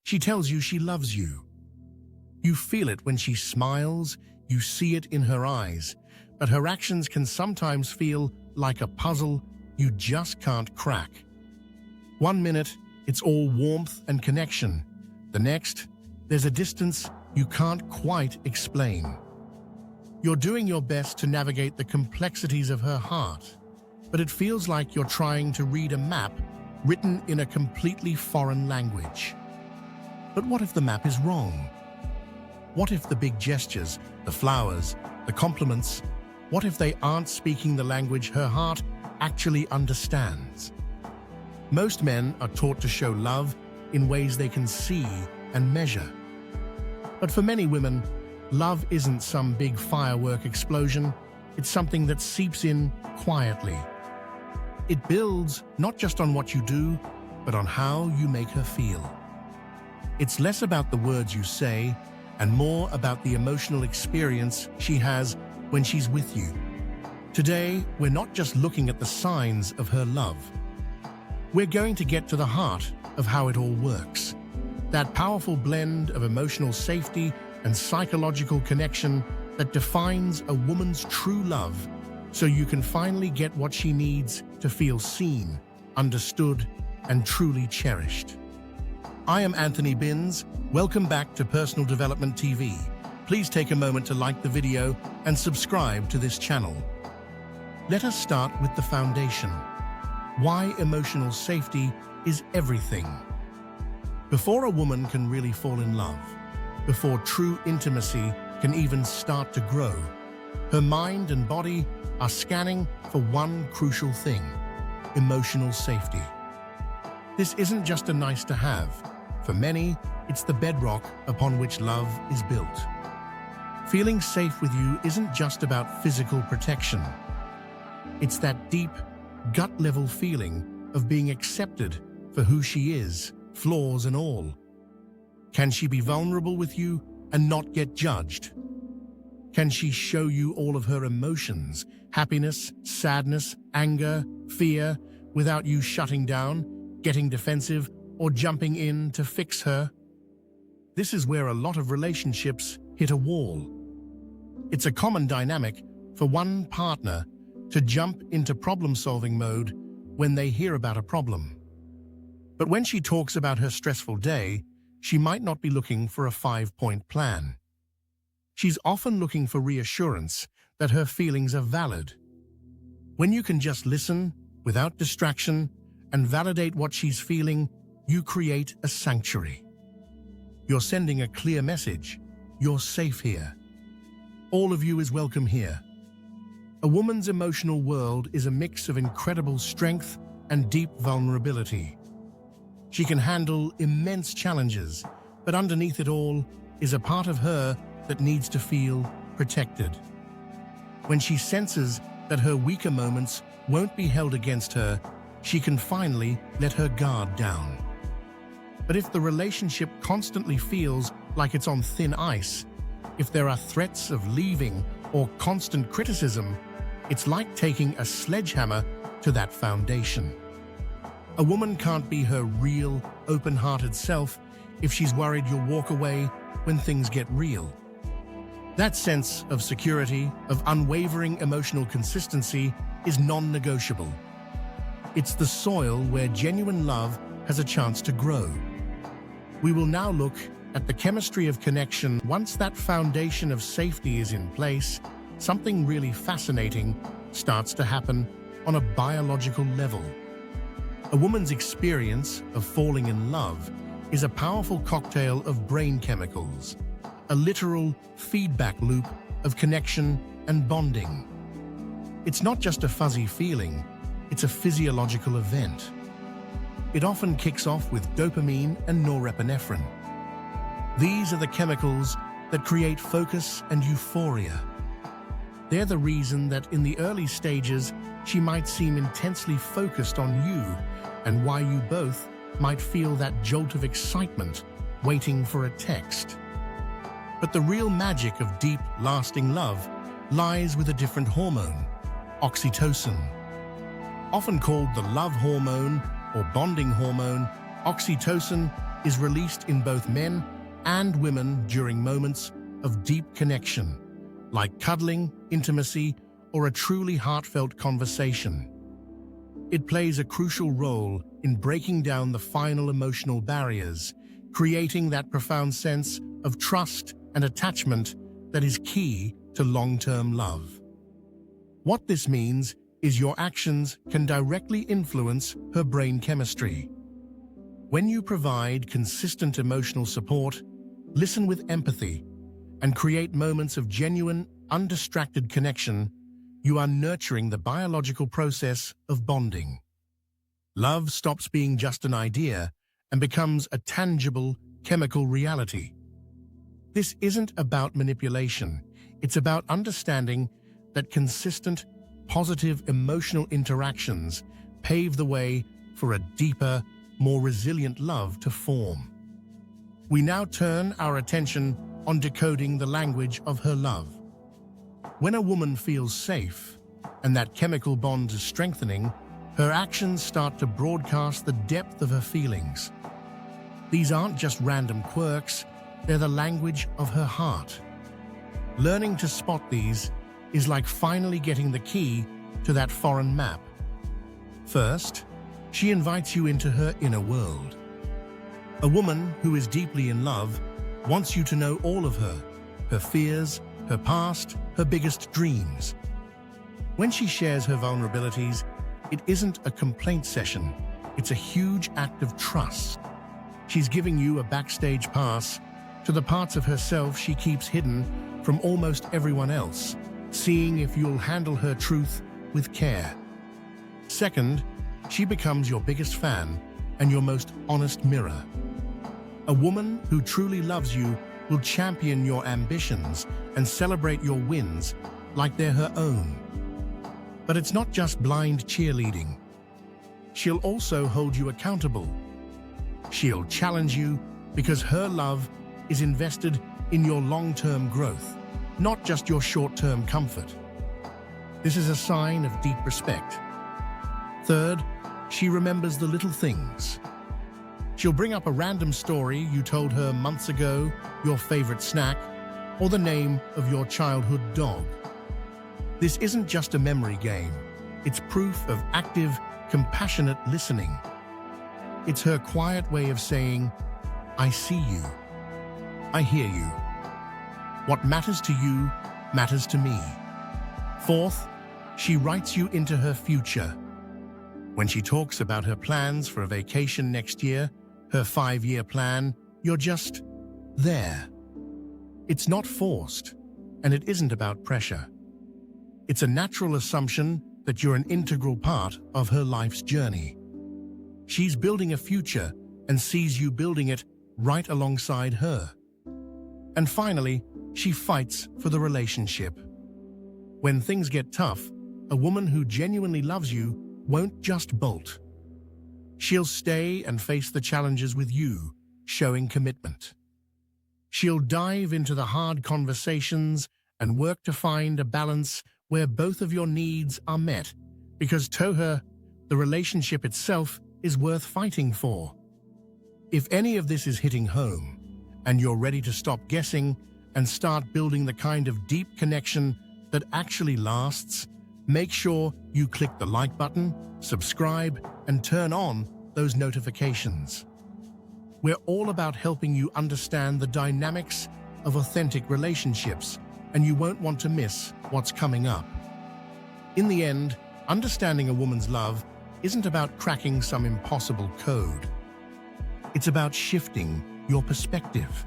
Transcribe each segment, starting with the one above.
She tells you she loves you. You feel it when she smiles, you see it in her eyes, but her actions can sometimes feel like a puzzle you just can't crack. One minute, it's all warmth and connection. The next, there's a distance you can't quite explain. You're doing your best to navigate the complexities of her heart, but it feels like you're trying to read a map written in a completely foreign language. But what if the map is wrong? What if the big gestures, the flowers, the compliments, what if they aren't speaking the language her heart actually understands? Most men are taught to show love in ways they can see and measure. But for many women, love isn't some big firework explosion. It's something that seeps in quietly. It builds not just on what you do, but on how you make her feel. It's less about the words you say and more about the emotional experience she has when she's with you. Today, we're not just looking at the signs of her love. We're going to get to the heart of how it all works. That powerful blend of emotional safety and psychological connection that defines a woman's true love, so you can finally get what she needs to feel seen, understood, and truly cherished. I am Anthony Binns. Welcome back to Personal Development TV. Please take a moment to like the video and subscribe to this channel. Let us start with the foundation. Why emotional safety is everything. Before a woman can really fall in love, before true intimacy can even start to grow, her mind and body are scanning for one crucial thing: emotional safety. This isn't just a nice to have. For many, it's the bedrock upon which love is built. Feeling safe with you isn't just about physical protection. It's that deep, gut-level feeling of being accepted for who she is, flaws and all. Can she be vulnerable with you and not get judged? Can she show you all of her emotions, happiness, sadness, anger, fear, without you shutting down, getting defensive, or jumping in to fix her? This is where a lot of relationships hit a wall. It's a common dynamic for one partner to jump into problem-solving mode when they hear about a problem. But when she talks about her stressful day, she might not be looking for a 5-point plan. She's often looking for reassurance that her feelings are valid. When you can just listen without distraction and validate what she's feeling, you create a sanctuary. You're sending a clear message. You're safe here. All of you is welcome here. A woman's emotional world is a mix of incredible strength and deep vulnerability. She can handle immense challenges, but underneath it all is a part of her that needs to feel protected. When she senses that her weaker moments won't be held against her, she can finally let her guard down. But if the relationship constantly feels like it's on thin ice, if there are threats of leaving or constant criticism, it's like taking a sledgehammer to that foundation. A woman can't be her real, open-hearted self if she's worried you'll walk away when things get real. That sense of security, of unwavering emotional consistency, is non-negotiable. It's the soil where genuine love has a chance to grow. We will now look at the chemistry of connection. Once that foundation of safety is in place, something really fascinating starts to happen on a biological level. A woman's experience of falling in love is a powerful cocktail of brain chemicals, a literal feedback loop of connection and bonding. It's not just a fuzzy feeling, it's a physiological event. It often kicks off with dopamine and norepinephrine. These are the chemicals that create focus and euphoria. They're the reason that in the early stages, she might seem intensely focused on you, and why you both might feel that jolt of excitement waiting for a text. But the real magic of deep, lasting love lies with a different hormone, oxytocin. Often called the love hormone or bonding hormone, oxytocin is released in both men and women during moments of deep connection, like cuddling, intimacy, or a truly heartfelt conversation. It plays a crucial role in breaking down the final emotional barriers, creating that profound sense of trust and attachment that is key to long-term love. What this means is your actions can directly influence her brain chemistry. When you provide consistent emotional support, listen with empathy, and create moments of genuine, undistracted connection, you are nurturing the biological process of bonding. Love stops being just an idea and becomes a tangible, chemical reality. This isn't about manipulation. It's about understanding that consistent, positive emotional interactions pave the way for a deeper, more resilient love to form. We now turn our attention on decoding the language of her love. When a woman feels safe and that chemical bond is strengthening, her actions start to broadcast the depth of her feelings. These aren't just random quirks, they're the language of her heart. Learning to spot these is like finally getting the key to that foreign map. First, she invites you into her inner world. A woman who is deeply in love wants you to know all of her fears, her past, her biggest dreams. When she shares her vulnerabilities, it isn't a complaint session, it's a huge act of trust. She's giving you a backstage pass to the parts of herself she keeps hidden from almost everyone else, seeing if you'll handle her truth with care. Second, she becomes your biggest fan and your most honest mirror. A woman who truly loves you will champion your ambitions and celebrate your wins like they're her own. But it's not just blind cheerleading. She'll also hold you accountable. She'll challenge you because her love is invested in your long-term growth, not just your short-term comfort. This is a sign of deep respect. Third, she remembers the little things. She'll bring up a random story you told her months ago, your favorite snack, or the name of your childhood dog. This isn't just a memory game. It's proof of active, compassionate listening. It's her quiet way of saying, I see you. I hear you. What matters to you matters to me. Fourth, she writes you into her future. When she talks about her plans for a vacation next year, her 5-year plan, you're just there. It's not forced, and it isn't about pressure. It's a natural assumption that you're an integral part of her life's journey. She's building a future and sees you building it right alongside her. And finally, she fights for the relationship. When things get tough, a woman who genuinely loves you won't just bolt. She'll stay and face the challenges with you, showing commitment. She'll dive into the hard conversations and work to find a balance where both of your needs are met, because to her, the relationship itself is worth fighting for. If any of this is hitting home, and you're ready to stop guessing and start building the kind of deep connection that actually lasts, make sure you click the like button, subscribe, and turn on those notifications. We're all about helping you understand the dynamics of authentic relationships, and you won't want to miss what's coming up. In the end, understanding a woman's love isn't about cracking some impossible code. It's about shifting your perspective.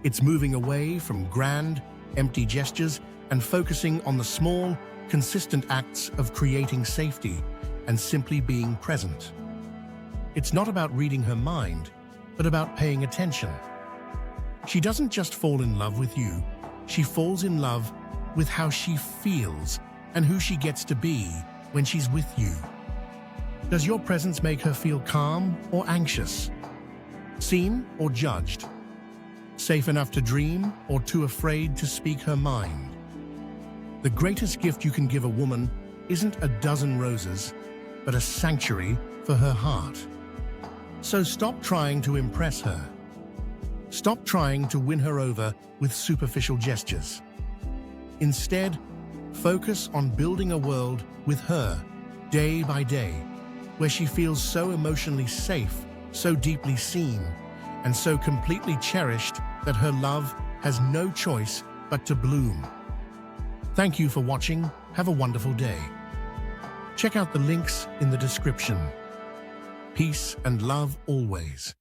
It's moving away from grand, empty gestures and focusing on the small, consistent acts of creating safety and simply being present. It's not about reading her mind, but about paying attention. She doesn't just fall in love with you, she falls in love with how she feels and who she gets to be when she's with you. Does your presence make her feel calm or anxious? Seen or judged? Safe enough to dream or too afraid to speak her mind? The greatest gift you can give a woman isn't a dozen roses, but a sanctuary for her heart. So stop trying to impress her. Stop trying to win her over with superficial gestures. Instead, focus on building a world with her, day by day, where she feels so emotionally safe, so deeply seen, and so completely cherished that her love has no choice but to bloom. Thank you for watching. Have a wonderful day. Check out the links in the description. Peace and love always.